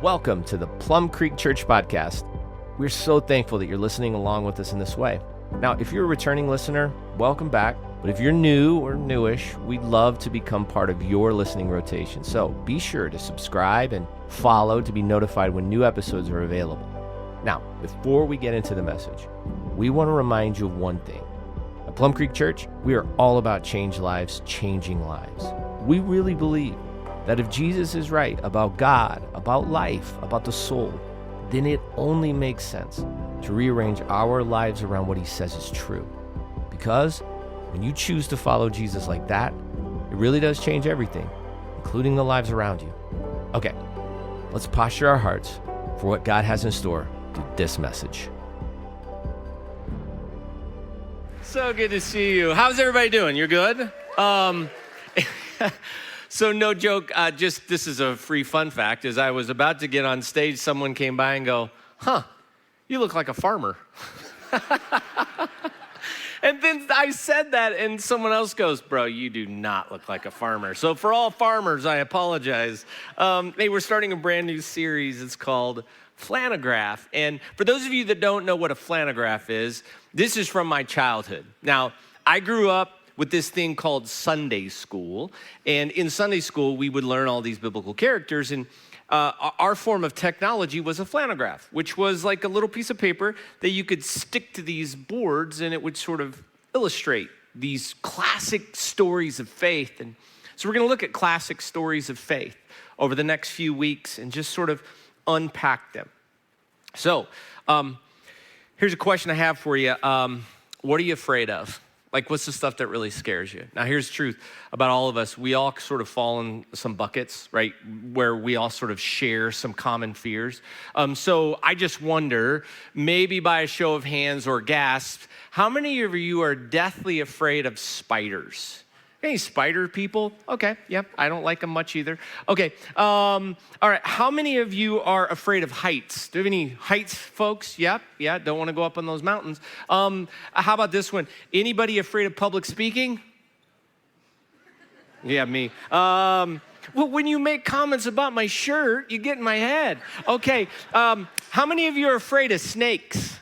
Welcome to the Plum Creek Church Podcast. We're so thankful that you're listening along with us in this way. Now, if you're a returning listener, welcome back. But if you're new or newish, we'd love to become part of your listening rotation. So be sure to subscribe and follow to be notified when new episodes are available. Now, before we get into the message, we want to remind you of one thing. At Plum Creek Church, we are all about changed lives, changing lives. We really believe that if Jesus is right about God, about life, about the soul, then it only makes sense to rearrange our lives around what he says is true. Because when you choose to follow Jesus like that, it really does change everything, including the lives around you. Okay, let's posture our hearts for what God has in store through this message. So good to see you. How's everybody doing? You're good? So no joke, this is a free fun fact. As I was about to get on stage, someone came by and go, you look like a farmer. And then I said that, and someone else goes, bro, you do not look like a farmer. So for all farmers, I apologize. We're starting a brand new series. It's called Flannelgraph. And for those of you that don't know what a flannelgraph is, this is from my childhood. Now, I grew up with this thing called Sunday school. And in Sunday school, we would learn all these biblical characters. And our form of technology was a flannelgraph, which was like a little piece of paper that you could stick to these boards, and it would sort of illustrate these classic stories of faith. And so we're going to look at classic stories of faith over the next few weeks and just sort of unpack them. So here's a question I have for you. What are you afraid of? Like, what's the stuff that really scares you? Now, here's the truth about all of us. We all sort of fall in some buckets, right, where we all sort of share some common fears. So I just wonder, maybe by a show of hands or gasps, how many of you are deathly afraid of spiders? Any spider people? Okay, yep, I don't like them much either. Okay, all right, how many of you are afraid of heights? Do you have any heights, folks? Yep, yeah, don't want to go up on those mountains. How about this one? Anybody afraid of public speaking? Yeah, me. Well, when you make comments about my shirt, you get in my head. Okay, how many of you are afraid of snakes?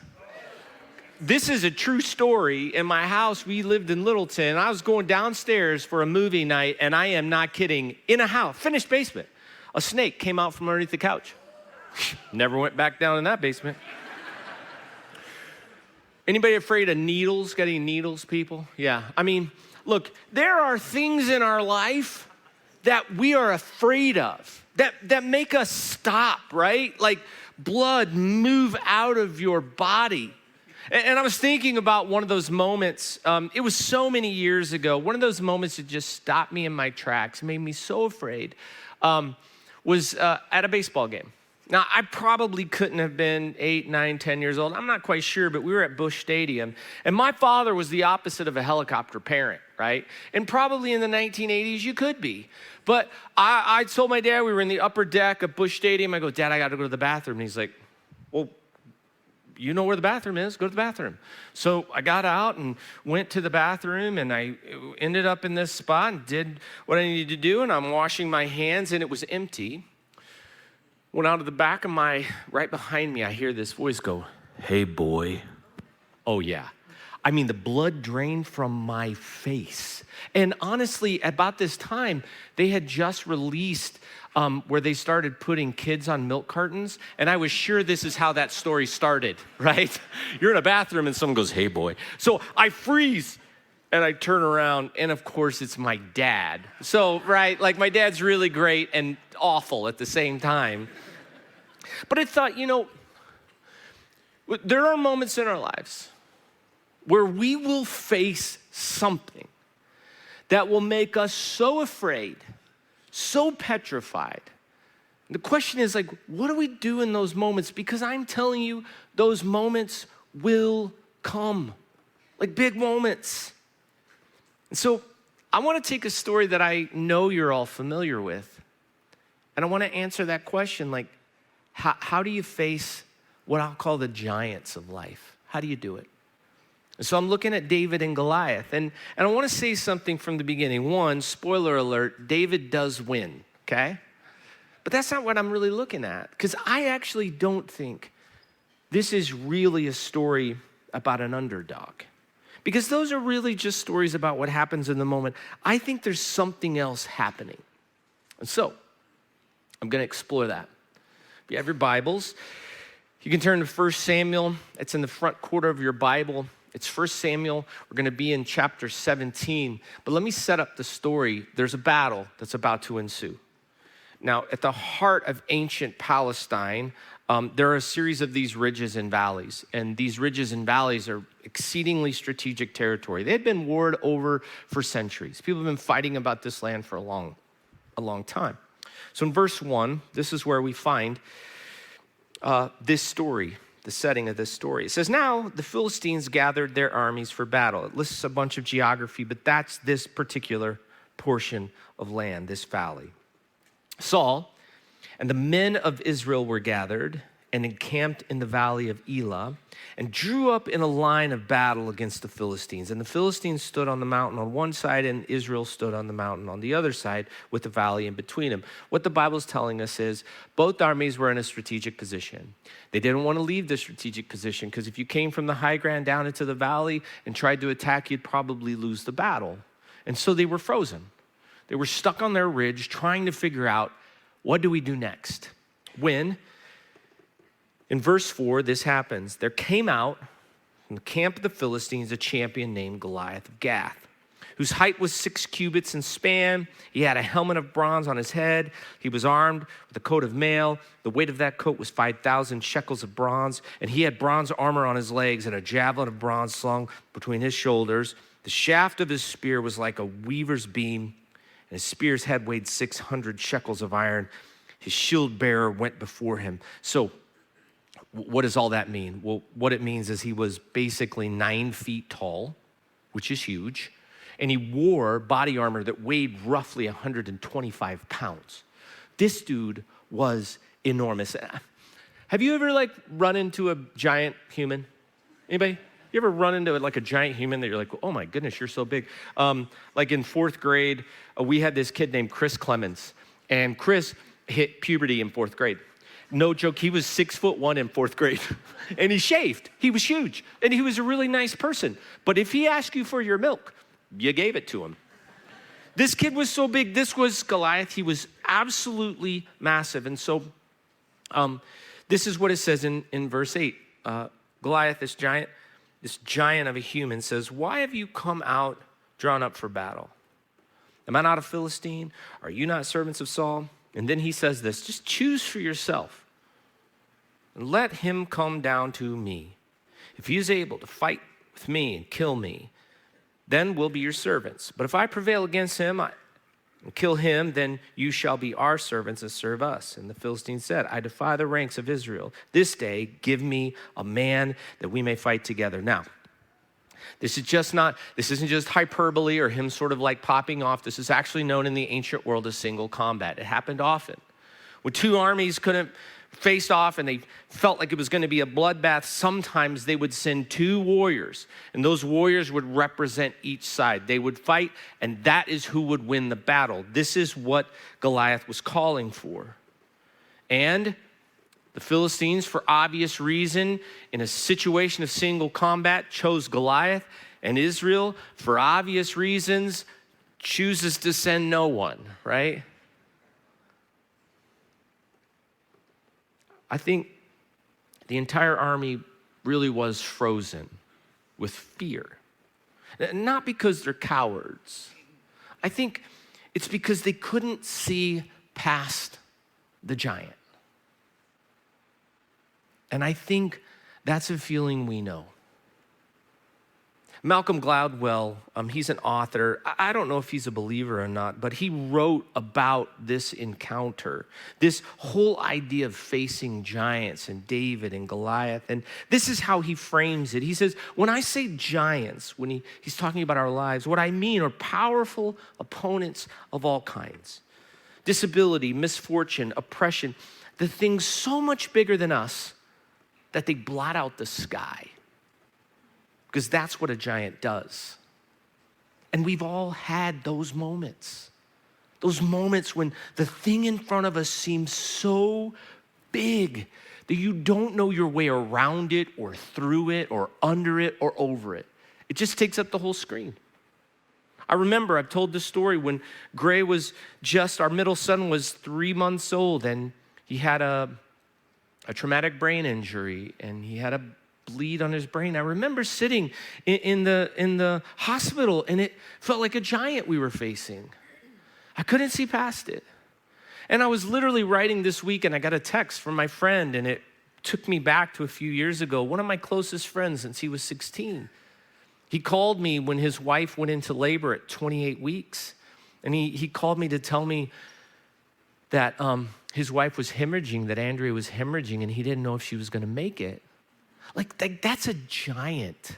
This is a true story. In my house, we lived in Littleton. I was going downstairs for a movie night, and I am not kidding. In a house, finished basement, a snake came out from underneath the couch. Never went back down in that basement. Anybody afraid of needles? Got any needles, people? Yeah. I mean, look, there are things in our life that we are afraid of, that make us stop, right? Like blood move out of your body. And I was thinking about one of those moments, it was so many years ago, one of those moments that just stopped me in my tracks, made me so afraid, was at a baseball game. Now, I probably couldn't have been 8, 9, 10 years old. I'm not quite sure, but we were at Busch Stadium. And my father was the opposite of a helicopter parent, right? And probably in the 1980s, you could be. But I told my dad, we were in the upper deck of Busch Stadium. I go, Dad, I got to go to the bathroom. And he's like, well, you know where the bathroom is, go to the bathroom. So I got out and went to the bathroom, and I ended up in this spot and did what I needed to do, and I'm washing my hands, and it was empty. When out of the back of right behind me, I hear this voice go, hey, boy. Oh, yeah. I mean, the blood drained from my face. And honestly, about this time, they had just released where they started putting kids on milk cartons. And I was sure this is how that story started, right? You're in a bathroom and someone goes, hey, boy. So I freeze and I turn around, and of course, it's my dad. So, right, like my dad's really great and awful at the same time. But I thought, there are moments in our lives where we will face something that will make us so afraid, so petrified. The question is, like, what do we do in those moments? Because I'm telling you, those moments will come, like big moments. And so I want to take a story that I know you're all familiar with, and I want to answer that question, like, how do you face what I'll call the giants of life? How do you do it? So I'm looking at David and Goliath, and I want to say something from the beginning. One, spoiler alert, David does win, okay? But that's not what I'm really looking at, because I actually don't think this is really a story about an underdog, because those are really just stories about what happens in the moment. I think there's something else happening. And so I'm going to explore that. If you have your Bibles, you can turn to 1 Samuel. It's in the front quarter of your Bible. It's 1 Samuel. We're going to be in chapter 17. But let me set up the story. There's a battle that's about to ensue. Now, at the heart of ancient Palestine, there are a series of these ridges and valleys. And these ridges and valleys are exceedingly strategic territory. They had been warred over for centuries. People have been fighting about this land for a long time. So in verse 1, this is where we find this story, the setting of this story. It says, now the Philistines gathered their armies for battle. It lists a bunch of geography, but that's this particular portion of land, this valley. Saul and the men of Israel were gathered and encamped in the valley of Elah and drew up in a line of battle against the Philistines. And the Philistines stood on the mountain on one side and Israel stood on the mountain on the other side with the valley in between them. What the Bible is telling us is both armies were in a strategic position. They didn't want to leave the strategic position because if you came from the high ground down into the valley and tried to attack, you'd probably lose the battle. And so they were frozen. They were stuck on their ridge trying to figure out, what do we do next? When, in verse 4, this happens. There came out from the camp of the Philistines a champion named Goliath of Gath, whose height was 6 cubits in span. He had a helmet of bronze on his head. He was armed with a coat of mail. The weight of that coat was 5,000 shekels of bronze, and he had bronze armor on his legs and a javelin of bronze slung between his shoulders. The shaft of his spear was like a weaver's beam, and his spear's head weighed 600 shekels of iron. His shield bearer went before him. So what does all that mean? Well, what it means is he was basically 9 feet tall, which is huge, and he wore body armor that weighed roughly 125 pounds. This dude was enormous. Have you ever run into a giant human? Anybody? You ever run into a giant human that you're like, oh my goodness, you're so big? Like in 4th grade, we had this kid named Chris Clemens, and Chris hit puberty in 4th grade. No joke, he was 6'1" in 4th grade, and he shaved. He was huge, and he was a really nice person. But if he asked you for your milk, you gave it to him. This kid was so big. This was Goliath. He was absolutely massive. And so this is what it says in verse 8. Goliath, this giant of a human, says, why have you come out drawn up for battle? Am I not a Philistine? Are you not servants of Saul? And then he says this, just choose for yourself and let him come down to me. If he is able to fight with me and kill me, then we'll be your servants. But if I prevail against him and kill him, then you shall be our servants and serve us. And the Philistine said, I defy the ranks of Israel. This day, give me a man that we may fight together. Now, this isn't just hyperbole or him sort of popping off. This is actually known in the ancient world as single combat. It happened often. When two armies couldn't face off and they felt like it was going to be a bloodbath, sometimes they would send 2 warriors, and those warriors would represent each side. They would fight, and that is who would win the battle. This is what Goliath was calling for. And the Philistines, for obvious reason, in a situation of single combat, chose Goliath, and Israel, for obvious reasons, chooses to send no one, right? I think the entire army really was frozen with fear. Not because they're cowards. I think it's because they couldn't see past the giant. And I think that's a feeling we know. Malcolm Gladwell, he's an author. I don't know if he's a believer or not, but he wrote about this encounter, this whole idea of facing giants and David and Goliath. And this is how he frames it. He says, when I say giants, when he's talking about our lives, what I mean are powerful opponents of all kinds. Disability, misfortune, oppression, the things so much bigger than us that they blot out the sky. Because that's what a giant does. And we've all had those moments. Those moments when the thing in front of us seems so big that you don't know your way around it or through it or under it or over it. It just takes up the whole screen. I remember I've told this story when Gray was our middle son was 3 months old, and he had a traumatic brain injury and he had a bleed on his brain. I remember sitting in the hospital, and it felt like a giant we were facing. I couldn't see past it. And I was literally writing this week, and I got a text from my friend, and it took me back to a few years ago, one of my closest friends since he was 16. He called me when his wife went into labor at 28 weeks. And he called me to tell me that his wife was hemorrhaging, that Andrea was hemorrhaging, and he didn't know if she was gonna make it. Like that's a giant.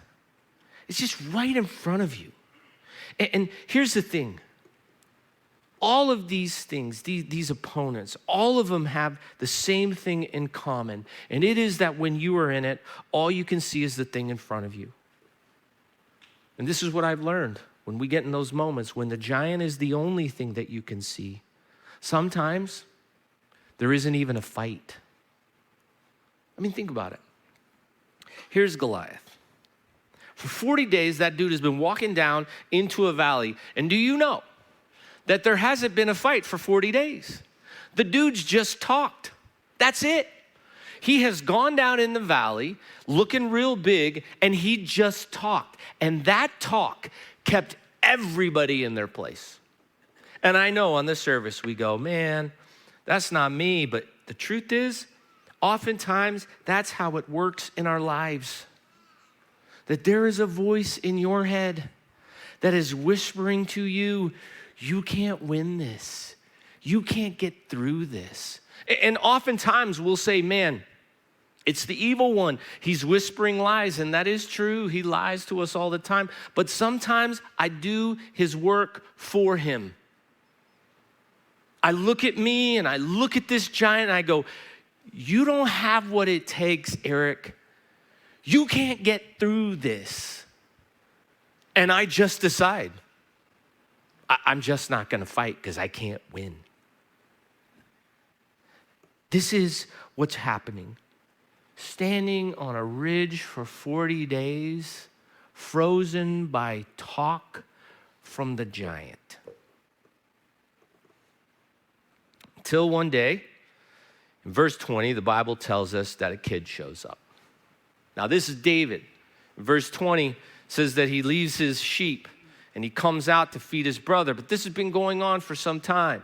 It's just right in front of you. And here's the thing. All of these things, these opponents, all of them have the same thing in common. And it is that when you are in it, all you can see is the thing in front of you. And this is what I've learned when we get in those moments, when the giant is the only thing that you can see. Sometimes there isn't even a fight. I mean, think about it. Here's Goliath. For 40 days, that dude has been walking down into a valley. And do you know that there hasn't been a fight for 40 days? The dude's just talked. That's it. He has gone down in the valley looking real big, and he just talked. And that talk kept everybody in their place. And I know on the service we go, man, that's not me. But the truth is, oftentimes that's how it works in our lives. That there is a voice in your head that is whispering to you, you can't win this. You can't get through this. And oftentimes we'll say, man, it's the evil one. He's whispering lies, and that is true. He lies to us all the time. But sometimes I do his work for him. I look at me and I look at this giant and I go, you don't have what it takes, Eric. You can't get through this. And I just decide, I'm just not going to fight because I can't win. This is what's happening. Standing on a ridge for 40 days, frozen by talk from the giant. Until one day, in verse 20, the Bible tells us that a kid shows up. Now, this is David. Verse 20 says that he leaves his sheep and he comes out to feed his brother, but this has been going on for some time.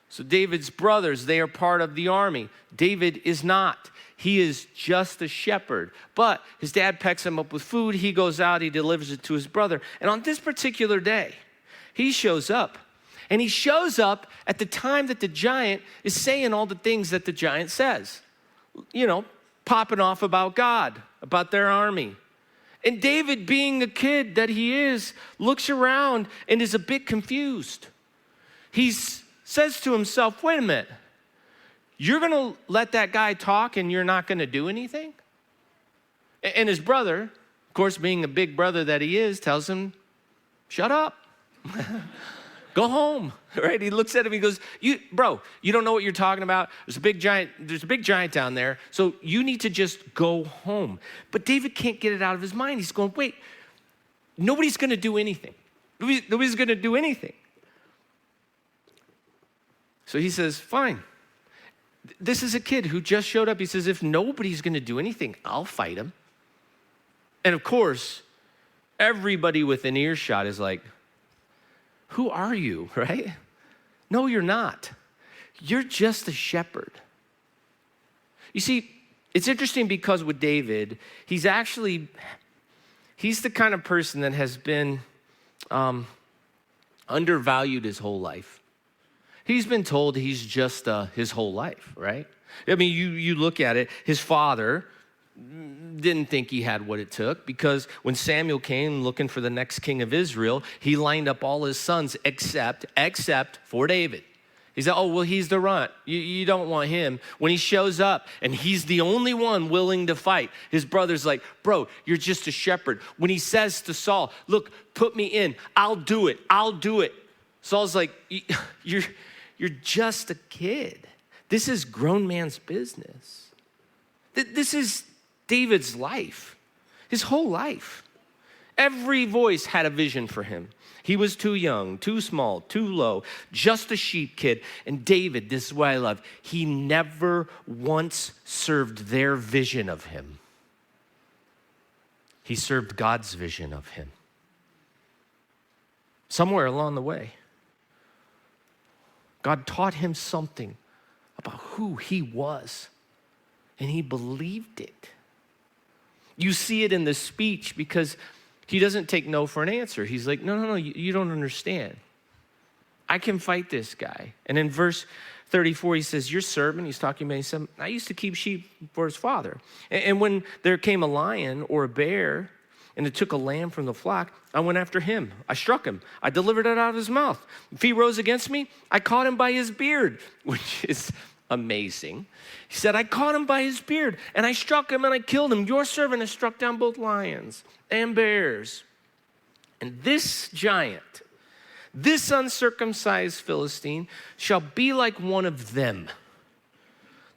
So David's brothers, they are part of the army. David is not. He is just a shepherd. But his dad pecks him up with food. He goes out, he delivers it to his brother. And on this particular day, he shows up. And he shows up at the time that the giant is saying all the things that the giant says. You know, popping off about God, about their army. And David, being the kid that he is, looks around and is a bit confused. He says to himself, wait a minute. You're going to let that guy talk and you're not going to do anything? And his brother, of course, being a big brother that he is, tells him, shut up. Go home, right? He looks at him, he goes, bro, you don't know what you're talking about. There's a big giant down there, so you need to just go home. But David can't get it out of his mind. He's going, wait, nobody's going to do anything. Nobody's going to do anything. So he says, fine. This is a kid who just showed up. He says, if nobody's going to do anything, I'll fight him. And of course, everybody within earshot is like, who are you, right? No, you're not. You're just a shepherd. You see, it's interesting because with David, he's the kind of person that has been undervalued his whole life. He's been told he's just his whole life, right? I mean, you look at it, his father didn't think he had what it took because when Samuel came looking for the next king of Israel, he lined up all his sons except for David. He said, oh, well, he's the runt. You don't want him. When he shows up and he's the only one willing to fight, his brother's like, bro, you're just a shepherd. When he says to Saul, look, put me in, I'll do it. Saul's like, you're just a kid. This is grown man's business. This is David's life, his whole life. Every voice had a vision for him. He was too young, too small, too low, just a sheep kid. And David, this is what I love, he never once served their vision of him. He served God's vision of him. Somewhere along the way, God taught him something about who he was, and he believed it. You see it in the speech because he doesn't take no for an answer. He's like, no, you don't understand. I can fight this guy. And in verse 34, he says, your servant, he's talking about himself, I used to keep sheep for his father. And when there came a lion or a bear, and it took a lamb from the flock, I went after him. I struck him. I delivered it out of his mouth. If he rose against me, I caught him by his beard, which is amazing. He said, I caught him by his beard, and I struck him and I killed him. Your servant has struck down both lions and bears. And this giant, this uncircumcised Philistine, shall be like one of them.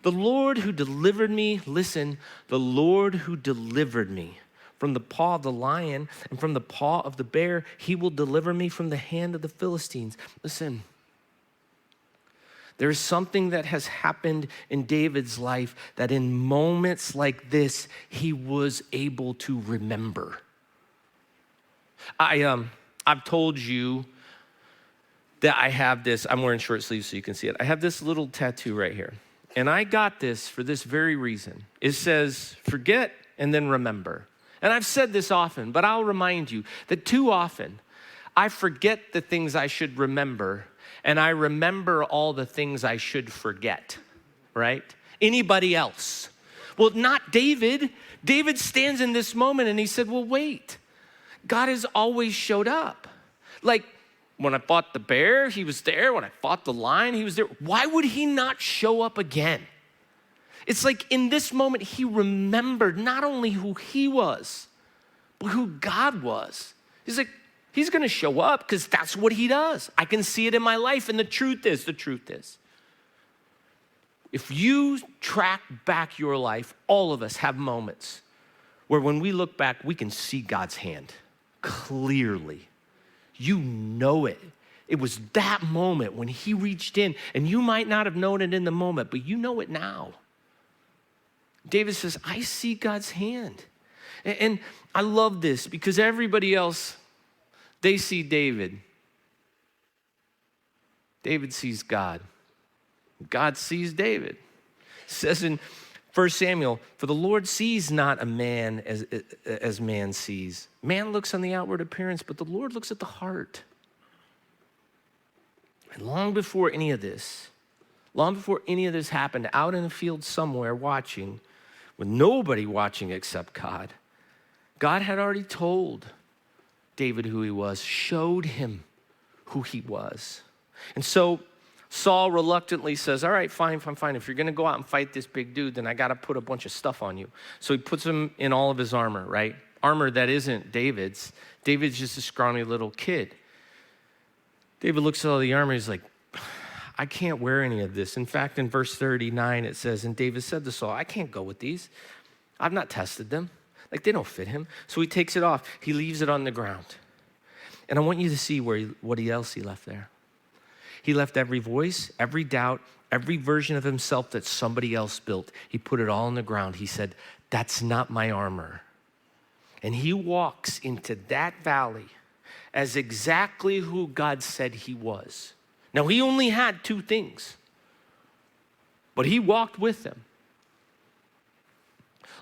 The Lord who delivered me, listen, the Lord who delivered me from the paw of the lion and from the paw of the bear, he will deliver me from the hand of the Philistines. Listen, there is something that has happened in David's life that in moments like this, he was able to remember. I've told you that I have this, I'm wearing short sleeves so you can see it. I have this little tattoo right here. And I got this for this very reason. It says, forget and then remember. And I've said this often, but I'll remind you that too often I forget the things I should remember, and I remember all the things I should forget, right? Anybody else? Well, not David. David stands in this moment and he said, well, wait. God has always showed up. Like when I fought the bear, he was there. When I fought the lion, he was there. Why would he not show up again? It's like in this moment, he remembered not only who he was, but who God was. He's like, he's gonna show up because that's what he does. I can see it in my life, and the truth is, if you track back your life, all of us have moments where when we look back, we can see God's hand clearly. You know it. It was that moment when he reached in, and you might not have known it in the moment, but you know it now. David says, I see God's hand. And I love this because everybody else, they see David. David sees God. God sees David. It says in 1 Samuel, for the Lord sees not a man as man sees. Man looks on the outward appearance, but the Lord looks at the heart. And long before any of this happened, out in a field somewhere watching, with nobody watching except God, God had already told David who he was, showed him who he was. And so Saul reluctantly says, all right, fine. If you're gonna go out and fight this big dude, then I gotta put a bunch of stuff on you. So he puts him in all of his armor, right? Armor that isn't David's. David's just a scrawny little kid. David looks at all the armor, he's like, I can't wear any of this. In fact, in verse 39, it says, and David said to Saul, I can't go with these. I've not tested them. Like, they don't fit him. So he takes it off. He leaves it on the ground. And I want you to see what else he left there. He left every voice, every doubt, every version of himself that somebody else built. He put it all on the ground. He said, that's not my armor. And he walks into that valley as exactly who God said he was. Now, he only had two things, but he walked with them.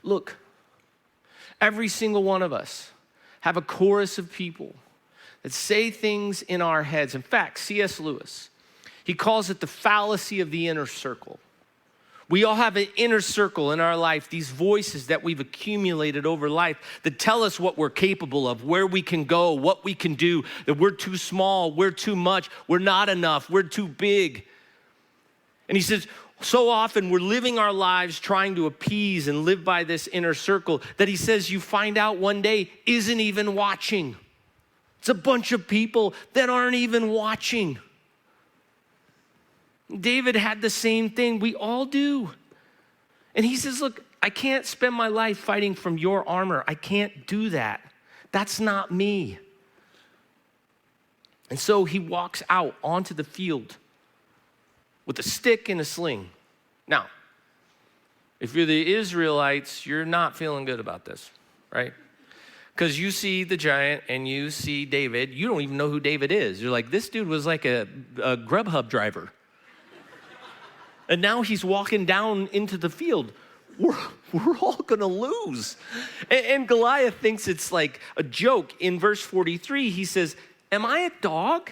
Look, every single one of us have a chorus of people that say things in our heads. In fact, C.S. Lewis, he calls it the fallacy of the inner circle. We all have an inner circle in our life, these voices that we've accumulated over life that tell us what we're capable of, where we can go, what we can do, that we're too small, we're too much, we're not enough, we're too big. And he says, so often we're living our lives trying to appease and live by this inner circle that he says you find out one day isn't even watching. It's a bunch of people that aren't even watching. David had the same thing. We all do. And he says, look, I can't spend my life fighting from your armor. I can't do that. That's not me. And so he walks out onto the field with a stick and a sling. Now, if you're the Israelites, you're not feeling good about this, right? Because you see the giant and you see David. You don't even know who David is. You're like, this dude was like a Grubhub driver. And now he's walking down into the field. We're all going to lose. And Goliath thinks it's like a joke. In verse 43, he says, am I a dog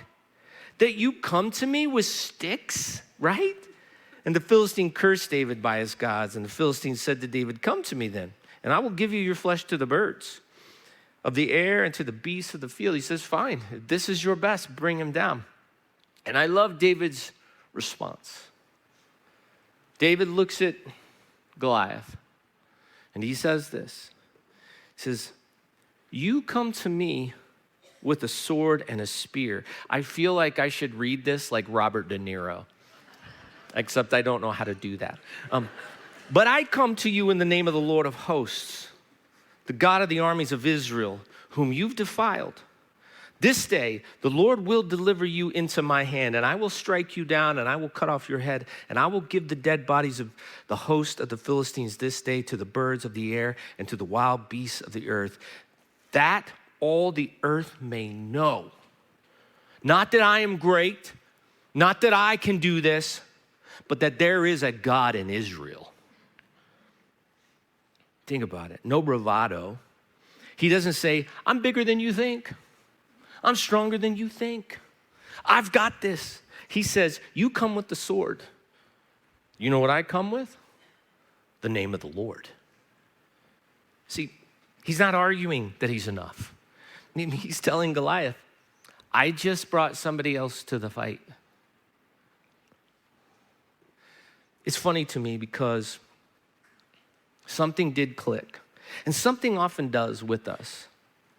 that you come to me with sticks, right? And the Philistine cursed David by his gods. And the Philistine said to David, come to me then, and I will give you your flesh to the birds of the air and to the beasts of the field. He says, fine, if this is your best, bring him down. And I love David's response. David looks at Goliath and he says this. He says, you come to me with a sword and a spear. I feel like I should read this like Robert De Niro, except I don't know how to do that. But I come to you in the name of the Lord of hosts, the God of the armies of Israel, whom you've defiled. This day, the Lord will deliver you into my hand, and I will strike you down, and I will cut off your head, and I will give the dead bodies of the host of the Philistines this day to the birds of the air and to the wild beasts of the earth, that all the earth may know. Not that I am great, not that I can do this, but that there is a God in Israel. Think about it. No bravado. He doesn't say, I'm bigger than you think. I'm stronger than you think. I've got this. He says, you come with the sword. You know what I come with? The name of the Lord. See, he's not arguing that he's enough. He's telling Goliath, I just brought somebody else to the fight. It's funny to me because something did click. And something often does with us.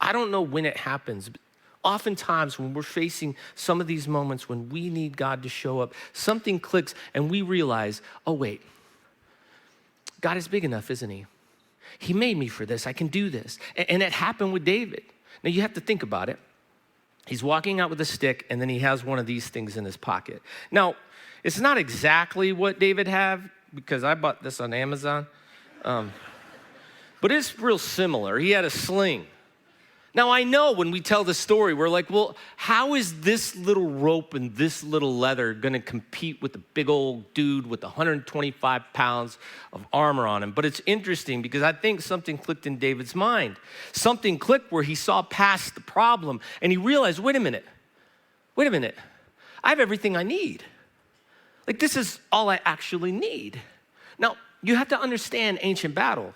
I don't know when it happens, but oftentimes when we're facing some of these moments when we need God to show up, something clicks and we realize, oh wait, God is big enough, isn't he? He made me for this. I can do this. And it happened with David. Now you have to think about it. He's walking out with a stick and then he has one of these things in his pocket. Now, it's not exactly what David had because I bought this on Amazon. But it's real similar. He had a sling. Now, I know when we tell the story, we're like, well, how is this little rope and this little leather going to compete with the big old dude with 125 pounds of armor on him? But it's interesting because I think something clicked in David's mind. Something clicked where he saw past the problem and he realized, wait a minute. I have everything I need. Like, this is all I actually need. Now, you have to understand ancient battle.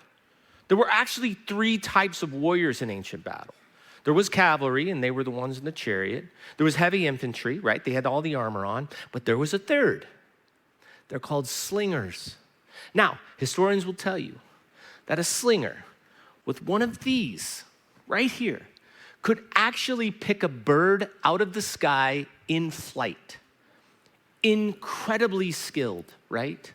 There were actually 3 types of warriors in ancient battle. There was cavalry, and they were the ones in the chariot. There was heavy infantry, right? They had all the armor on. But there was a third. They're called slingers. Now, historians will tell you that a slinger with one of these right here could actually pick a bird out of the sky in flight. Incredibly skilled, right?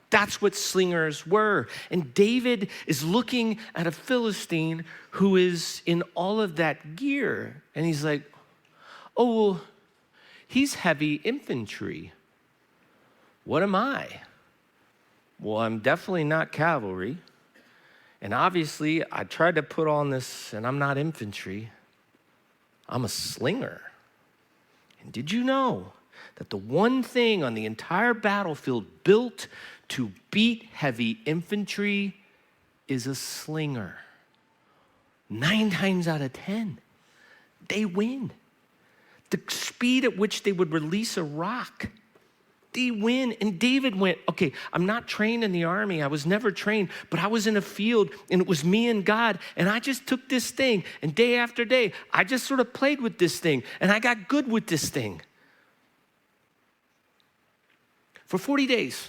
That's what slingers were. And David is looking at a Philistine who is in all of that gear. And he's like, oh, well, he's heavy infantry. What am I? Well, I'm definitely not cavalry. And obviously, I tried to put on this, and I'm not infantry. I'm a slinger. And did you know that the one thing on the entire battlefield built to beat heavy infantry is a slinger? 9 times out of 10, they win. The speed at which they would release a rock, they win. And David went, okay, I'm not trained in the army. I was never trained, but I was in a field and it was me and God. And I just took this thing and day after day, I just sort of played with this thing and I got good with this thing. For 40 days,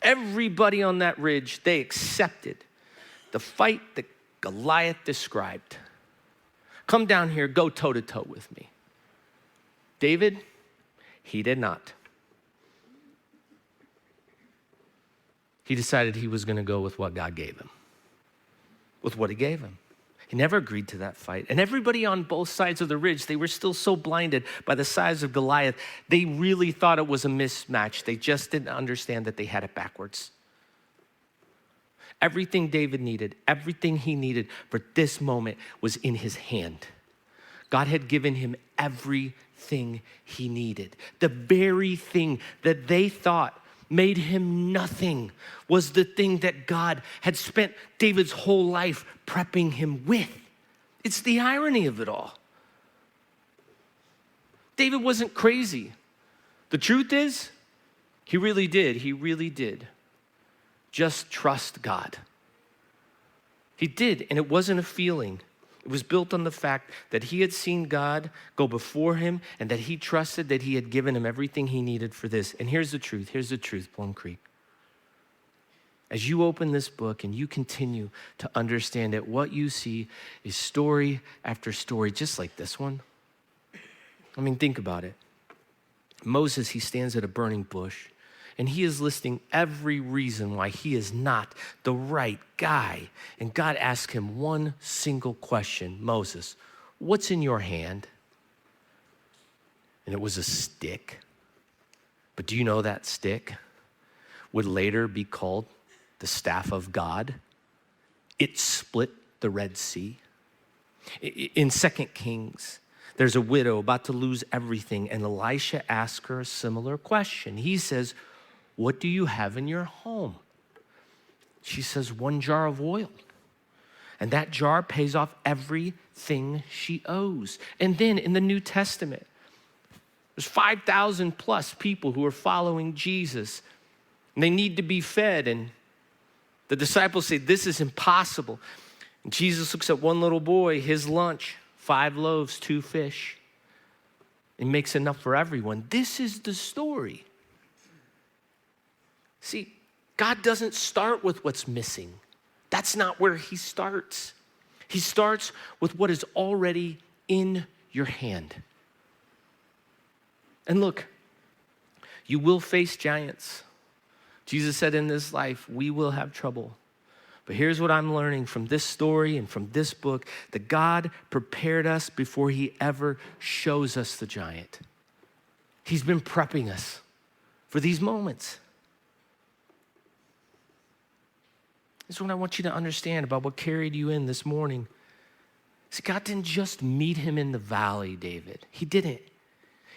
everybody on that ridge, they accepted the fight that Goliath described. Come down here, go toe to toe with me. David, he did not. He decided he was going to go with what God gave him, with what he gave him. He never agreed to that fight. And everybody on both sides of the ridge, they were still so blinded by the size of Goliath. They really thought it was a mismatch. They just didn't understand that they had it backwards. Everything David needed, everything he needed for this moment was in his hand. God had given him everything he needed. The very thing that they thought made him nothing was the thing that God had spent David's whole life prepping him with. It's the irony of it all. David wasn't crazy. The truth is, he really did just trust God. He did, and it wasn't a feeling. It was built on the fact that he had seen God go before him and that he trusted that he had given him everything he needed for this. And here's the truth, Plum Creek. As you open this book and you continue to understand it, what you see is story after story, just like this one. I mean, think about it. Moses, he stands at a burning bush, and he is listing every reason why he is not the right guy. And God asked him one single question: Moses, what's in your hand? And it was a stick. But do you know that stick would later be called the staff of God? It split the Red Sea. In 2 Kings, there's a widow about to lose everything, and Elisha asks her a similar question. He says, what do you have in your home? She says, 1 jar of oil. And that jar pays off everything she owes. And then in the New Testament, there's 5,000 plus people who are following Jesus, and they need to be fed. And the disciples say, this is impossible. And Jesus looks at one little boy, his lunch, 5 loaves, 2 fish. He makes enough for everyone. This is the story. See, God doesn't start with what's missing. That's not where he starts. He starts with what is already in your hand. And look, you will face giants. Jesus said in this life, we will have trouble. But here's what I'm learning from this story and from this book, that God prepared us before he ever shows us the giant. He's been prepping us for these moments. This is what I want you to understand about what carried you in this morning. See, God didn't just meet him in the valley, David. He didn't.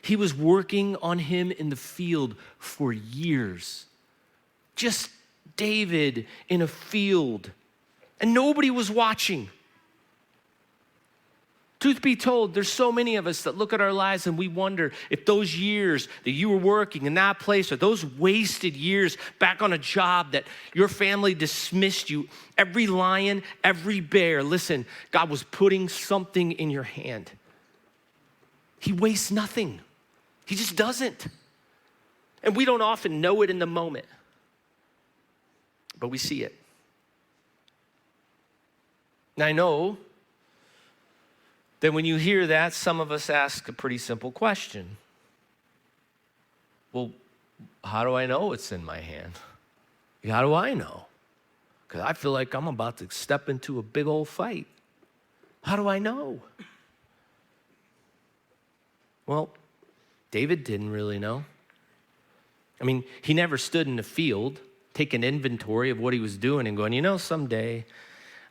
He was working on him in the field for years. Just David in a field, and nobody was watching. Truth be told, there's so many of us that look at our lives and we wonder if those years that you were working in that place, or those wasted years back on a job that your family dismissed you, every lion, every bear, listen, God was putting something in your hand. He wastes nothing. He just doesn't. And we don't often know it in the moment, but we see it. And I know that when you hear that, some of us ask a pretty simple question. Well, how do I know it's in my hand? How do I know? Because I feel like I'm about to step into a big old fight. How do I know? Well, David didn't really know. I mean, he never stood in the field, taking inventory of what he was doing and going, someday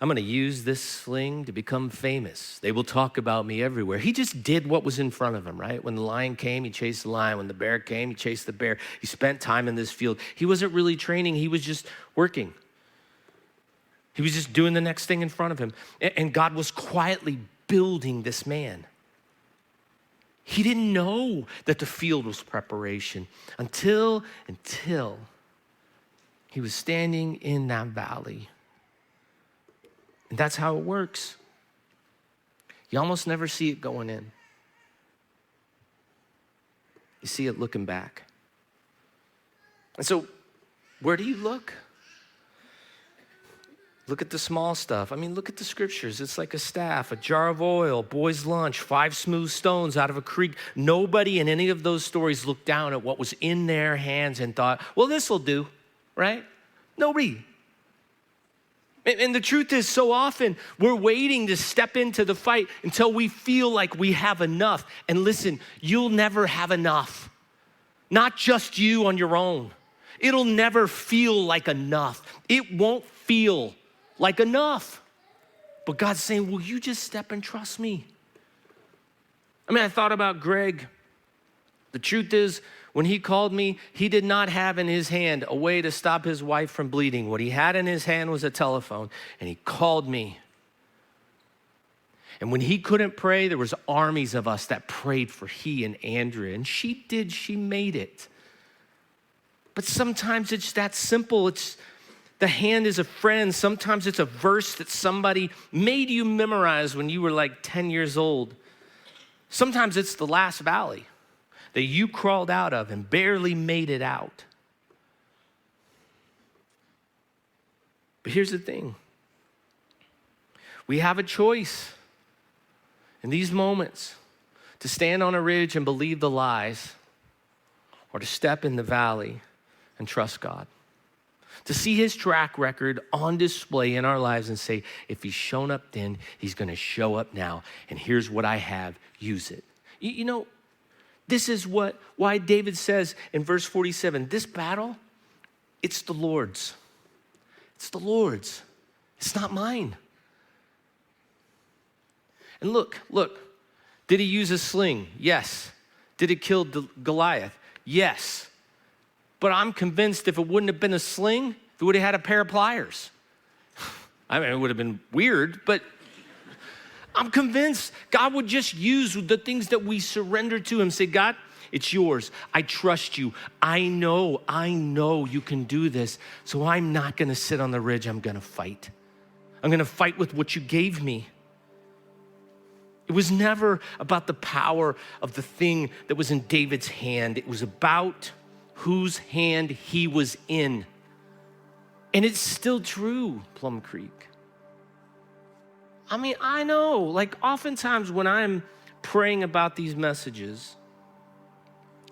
I'm going to use this sling to become famous. They will talk about me everywhere. He just did what was in front of him, right? When the lion came, he chased the lion. When the bear came, he chased the bear. He spent time in this field. He wasn't really training. He was just working. He was just doing the next thing in front of him. And God was quietly building this man. He didn't know that the field was preparation until he was standing in that valley. And that's how it works. You almost never see it going in. You see it looking back. And so, where do you look? Look at the small stuff. I mean, look at the scriptures. It's like a staff, a jar of oil, boy's lunch, 5 smooth stones out of a creek. Nobody in any of those stories looked down at what was in their hands and thought, well, this will do, right? Nobody. And the truth is, so often we're waiting to step into the fight until we feel like we have enough. And listen, you'll never have enough. Not just you on your own. It'll never feel like enough. It won't feel like enough. But God's saying, will you just step and trust me? I mean, I thought about Greg. The truth is, when he called me, he did not have in his hand a way to stop his wife from bleeding. What he had in his hand was a telephone, and he called me. And when he couldn't pray, there was armies of us that prayed for he and Andrea. And she made it. But sometimes it's that simple. The hand is a friend. Sometimes it's a verse that somebody made you memorize when you were like 10 years old. Sometimes it's the last valley that you crawled out of and barely made it out. But here's the thing. We have a choice in these moments to stand on a ridge and believe the lies, or to step in the valley and trust God. To see his track record on display in our lives and say, if he's shown up then, he's going to show up now. And here's what I have, use it. You know, this is why David says in verse 47, this battle, it's the Lord's. It's the Lord's. It's not mine. And look, did he use a sling? Yes. Did it kill Goliath? Yes. But I'm convinced if it wouldn't have been a sling, it would have had a pair of pliers. I mean, it would have been weird, but I'm convinced God would just use the things that we surrender to him. Say, God, it's yours. I trust you. I know you can do this. So I'm not going to sit on the ridge. I'm going to fight. I'm going to fight with what you gave me. It was never about the power of the thing that was in David's hand. It was about whose hand he was in. And it's still true, Plum Creek. I mean, I know, like oftentimes when I'm praying about these messages,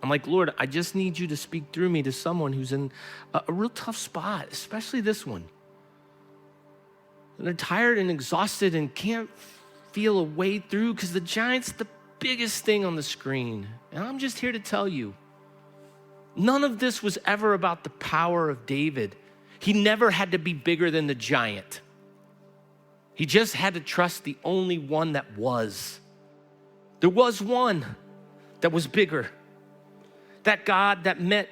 I'm like, Lord, I just need you to speak through me to someone who's in a real tough spot, especially this one. And they're tired and exhausted and can't feel a way through because the giant's the biggest thing on the screen. And I'm just here to tell you, none of this was ever about the power of David. He never had to be bigger than the giant. He just had to trust the only one that was. There was one that was bigger. That God that met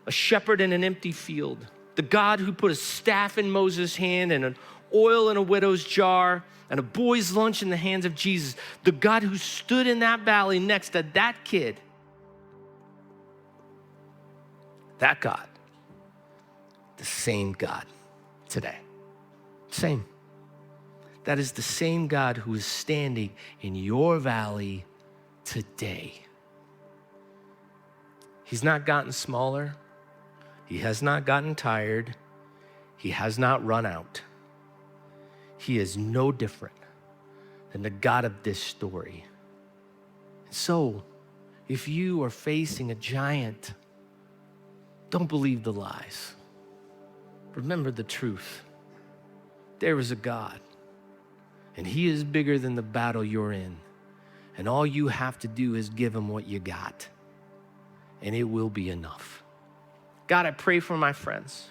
a shepherd in an empty field. The God who put a staff in Moses' hand and an oil in a widow's jar and a boy's lunch in the hands of Jesus. The God who stood in that valley next to that kid. That God, the same God today. Same. That is the same God who is standing in your valley today. He's not gotten smaller. He has not gotten tired. He has not run out. He is no different than the God of this story. So, if you are facing a giant, don't believe the lies. Remember the truth. There is a God, and he is bigger than the battle you're in. And all you have to do is give him what you got, and it will be enough. God, I pray for my friends.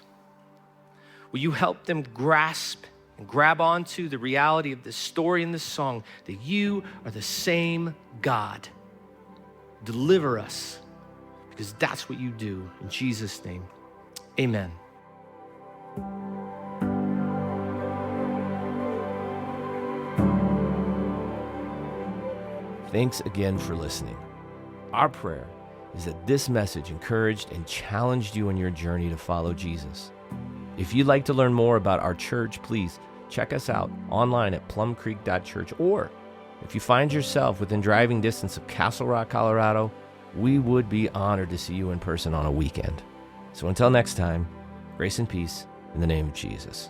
Will you help them grasp and grab onto the reality of this story and this song, that you are the same God. Deliver us, because that's what you do. In Jesus' name, amen. Thanks again for listening. Our prayer is that this message encouraged and challenged you on your journey to follow Jesus. If you'd like to learn more about our church, please check us out online at plumcreek.church. Or if you find yourself within driving distance of Castle Rock, Colorado, we would be honored to see you in person on a weekend. So until next time, grace and peace in the name of Jesus.